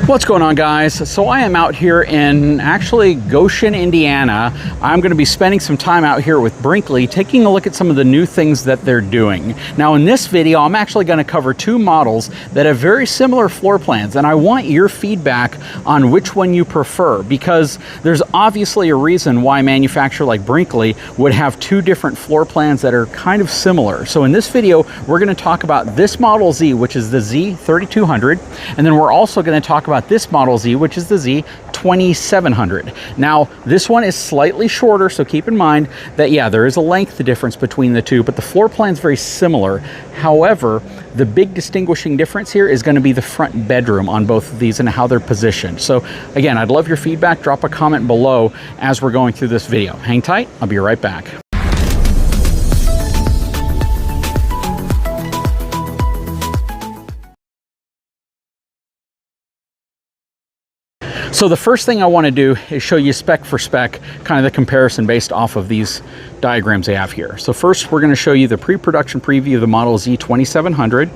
What's going on, guys? So I am out here in actually Goshen, Indiana. I'm going to be spending some time out here with Brinkley, taking a look at some of the new things that they're doing. Now in this video, I'm actually going to cover two models that have very similar floor plans, and I want your feedback on which one you prefer, because there's obviously a reason why a manufacturer like Brinkley would have two different floor plans that are kind of similar. So in this video, we're going to talk about this Model Z, which is the Z3200, and then we're also going to talk about this Model Z, which is the Z2700. Now, this one is slightly shorter, so keep in mind that, yeah, there is a length difference between the two, but the floor plan is very similar. However, the big distinguishing difference here is going to be the front bedroom on both of these and how they're positioned. So again, I'd love your feedback. Drop a comment below as we're going through this video. Hang tight. I'll be right back. So the first thing I want to do is show you spec for spec, kind of the comparison based off of these diagrams they have here. So first, we're going to show you the pre-production preview of the Model Z2700.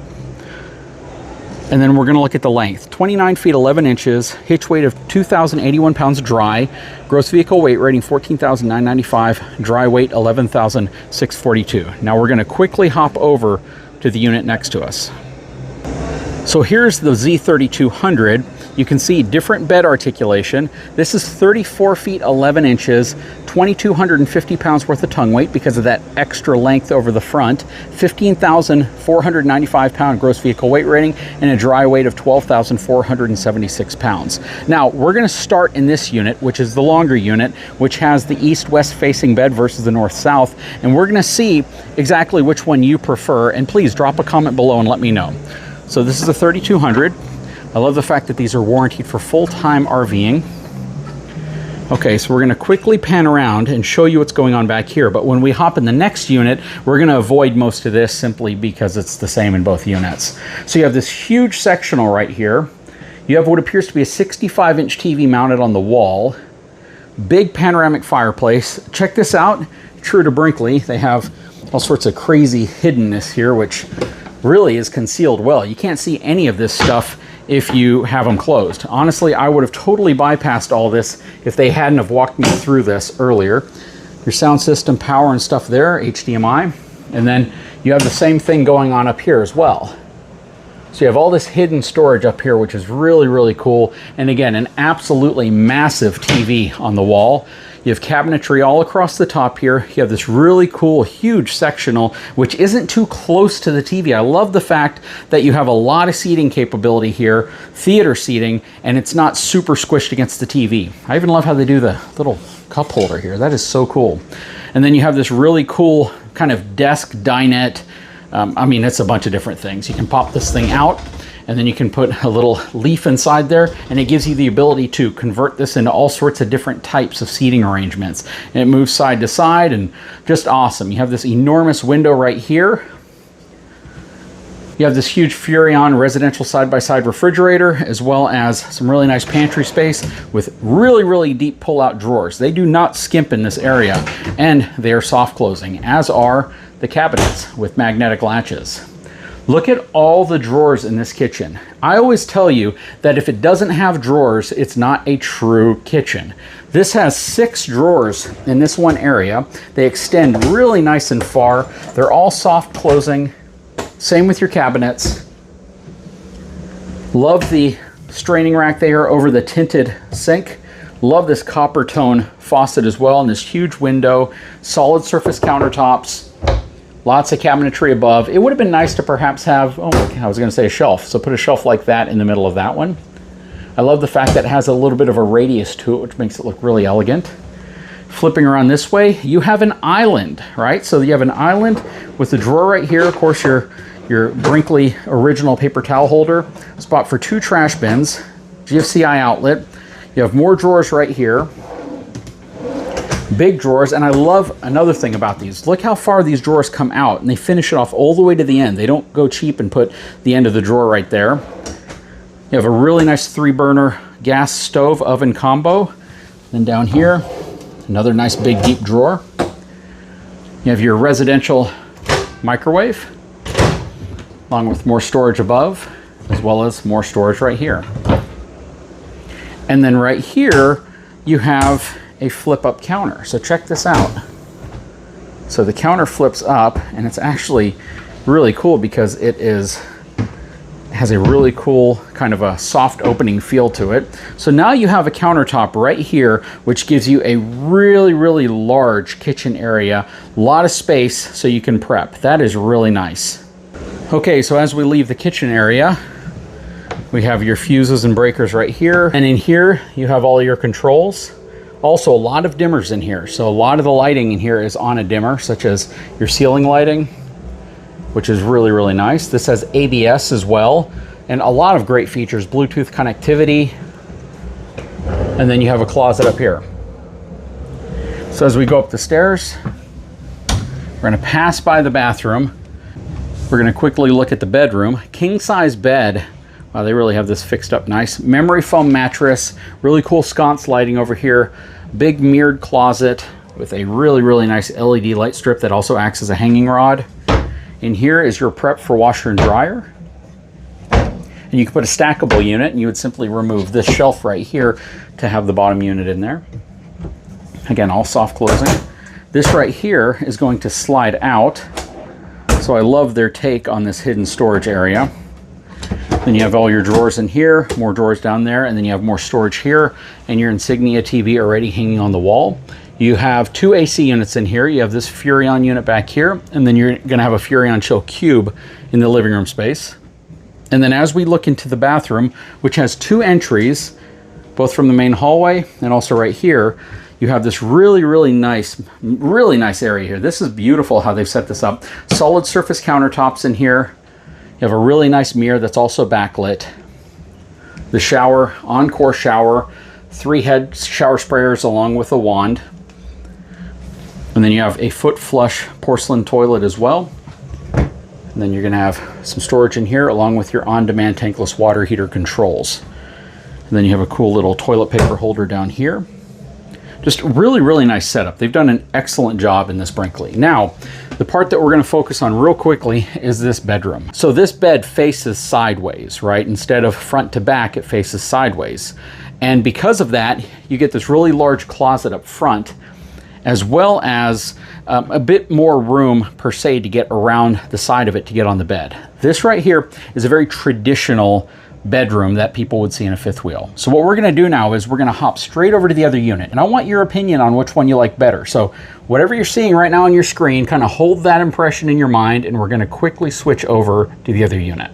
And then we're going to look at the length. 29 feet 11 inches, hitch weight of 2,081 pounds dry, gross vehicle weight rating 14,995, dry weight 11,642. Now we're going to quickly hop over to the unit next to us. So here's the Z3200. You can see different bed articulation. This is 34 feet 11 inches, 2,250 pounds worth of tongue weight because of that extra length over the front, 15,495 pound gross vehicle weight rating, and a dry weight of 12,476 pounds. Now, we're going to start in this unit, which is the longer unit, which has the east-west facing bed versus the north-south, and we're going to see exactly which one you prefer, and please drop a comment below and let me know. So this is a 3200. I love the fact that these are warranted for full-time RVing. Okay, so we're going to quickly pan around and show you what's going on back here. But when we hop in the next unit, we're going to avoid most of this simply because it's the same in both units. So you have this huge sectional right here. You have what appears to be a 65-inch TV mounted on the wall. Big panoramic fireplace. Check this out. True to Brinkley, they have all sorts of crazy hiddenness here, which really is concealed well. You can't see any of this stuff if you have them closed. Honestly, I would have totally bypassed all this if they hadn't have walked me through this earlier. Your sound system, power and stuff there, HDMI. And then you have the same thing going on up here as well. So you have all this hidden storage up here, which is really, really cool. And again, an absolutely massive TV on the wall. You have cabinetry all across the top here. You have this really cool, huge sectional, which isn't too close to the TV. I love the fact that you have a lot of seating capability here, theater seating, and it's not super squished against the TV. I even love how they do the little cup holder here. That is so cool. And then you have this really cool kind of desk dinette. I mean, it's a bunch of different things. You can pop this thing out, and then you can put a little leaf inside there, and it gives you the ability to convert this into all sorts of different types of seating arrangements. And it moves side to side, and just awesome. You have this enormous window right here. You have this huge Furrion residential side-by-side refrigerator, as well as some really nice pantry space with really, really deep pull-out drawers. They do not skimp in this area, and they are soft closing, as are the cabinets with magnetic latches. Look at all the drawers in this kitchen. I always tell you that if it doesn't have drawers, it's not a true kitchen. This has 6 drawers in this one area. They extend really nice and far. They're all soft closing. Same with your cabinets. Love the straining rack there over the tinted sink. Love this copper tone faucet as well, and this huge window, solid surface countertops. Lots of cabinetry above. It would have been nice to perhaps have, oh, I was going to say a shelf. So put a shelf like that in the middle of that one. I love the fact that it has a little bit of a radius to it, which makes it look really elegant. Flipping around this way, you have an island, right? So you have an island with the drawer right here. Of course, your Brinkley original paper towel holder, spot for 2 trash bins, GFCI outlet. You have more drawers right here. Big drawers, and I love another thing about these. Look how far these drawers come out, and they finish it off all the way to the end. They don't go cheap and put the end of the drawer right there. You have a really nice 3-burner gas stove oven combo. Then down here, another nice big deep drawer. You have your residential microwave, along with more storage above, as well as more storage right here. And then right here, you have a flip-up counter. So check this out. So the counter flips up, and it's actually really cool because it has a really cool kind of a soft opening feel to it. So now you have a countertop right here, which gives you a really, really large kitchen area, a lot of space so you can prep. That is really nice. Okay, so as we leave the kitchen area, we have your fuses and breakers right here. And in here, you have all your controls. Also, a lot of dimmers in here. So a lot of the lighting in here is on a dimmer, such as your ceiling lighting, which is really, really nice. This has ABS as well, and a lot of great features, Bluetooth connectivity, and then you have a closet up here. So as we go up the stairs, we're gonna pass by the bathroom. We're gonna quickly look at the bedroom. King size bed. Wow, they really have this fixed up nice. Memory foam mattress, really cool sconce lighting over here, big mirrored closet with a really, really nice LED light strip that also acts as a hanging rod. In here is your prep for washer and dryer. And you can put a stackable unit, and you would simply remove this shelf right here to have the bottom unit in there. Again, all soft closing. This right here is going to slide out. So I love their take on this hidden storage area. Then you have all your drawers in here, more drawers down there, and then you have more storage here, and your Insignia TV already hanging on the wall. You have two AC units in here. You have this Furrion unit back here, and then you're gonna have a Furrion Chill Cube in the living room space. And then as we look into the bathroom, which has two entries, both from the main hallway and also right here, you have this really, really nice area here. This is beautiful how they've set this up. Solid surface countertops in here. You have a really nice mirror that's also backlit. The shower, Encore shower, 3 head shower sprayers along with a wand. And then you have a foot flush porcelain toilet as well. And then you're gonna have some storage in here along with your on-demand tankless water heater controls. And then you have a cool little toilet paper holder down here. Just really, really nice setup. They've done an excellent job in this Brinkley. Now, the part that we're gonna focus on real quickly is this bedroom. So this bed faces sideways, right? Instead of front to back, it faces sideways. And because of that, you get this really large closet up front, as well as a bit more room per se to get around the side of it to get on the bed. This right here is a very traditional bedroom that people would see in a fifth wheel. So what we're gonna do now is we're gonna hop straight over to the other unit, and I want your opinion on which one you like better. So whatever you're seeing right now on your screen, kind of hold that impression in your mind, and we're gonna quickly switch over to the other unit.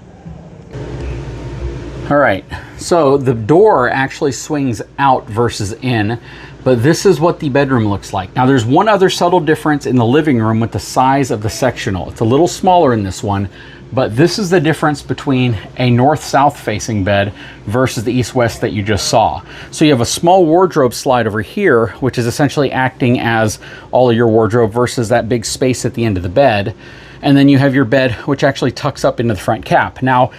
All right, so the door actually swings out versus in, but this is what the bedroom looks like. Now there's one other subtle difference in the living room with the size of the sectional. It's a little smaller in this one, but this is the difference between a north-south facing bed versus the east-west that you just saw. So you have a small wardrobe slide over here, which is essentially acting as all of your wardrobe versus that big space at the end of the bed. And then you have your bed, which actually tucks up into the front cap. Now,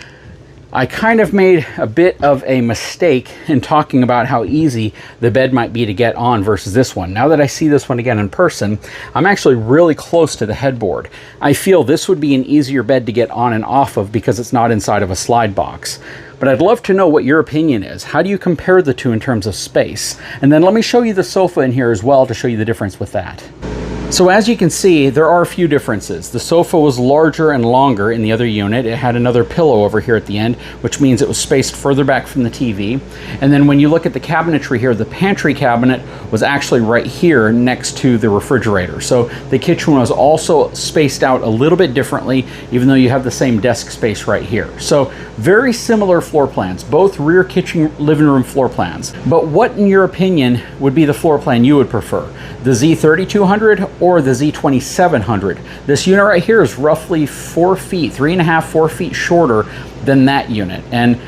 I kind of made a bit of a mistake in talking about how easy the bed might be to get on versus this one. Now that I see this one again in person, I'm actually really close to the headboard. I feel this would be an easier bed to get on and off of because it's not inside of a slide box. But I'd love to know what your opinion is. How do you compare the two in terms of space? And then let me show you the sofa in here as well to show you the difference with that. So as you can see, there are a few differences. The sofa was larger and longer in the other unit. It had another pillow over here at the end, which means it was spaced further back from the TV. And then when you look at the cabinetry here, the pantry cabinet was actually right here next to the refrigerator. So the kitchen was also spaced out a little bit differently, even though you have the same desk space right here. So very similar floor plans, both rear kitchen living room floor plans. But what, in your opinion, would be the floor plan you would prefer? The Z3200 or the Z2700. This unit right here is roughly 4 feet, 3.5, 4 feet shorter than that unit. And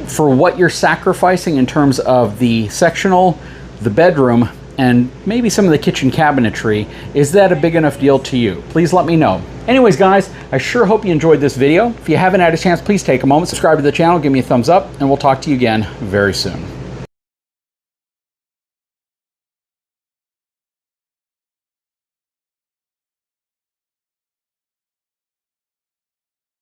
for what you're sacrificing in terms of the sectional, the bedroom, and maybe some of the kitchen cabinetry, is that a big enough deal to you? Please let me know. Anyways, guys, I sure hope you enjoyed this video. If you haven't had a chance, please take a moment, subscribe to the channel, give me a thumbs up, and we'll talk to you again very soon.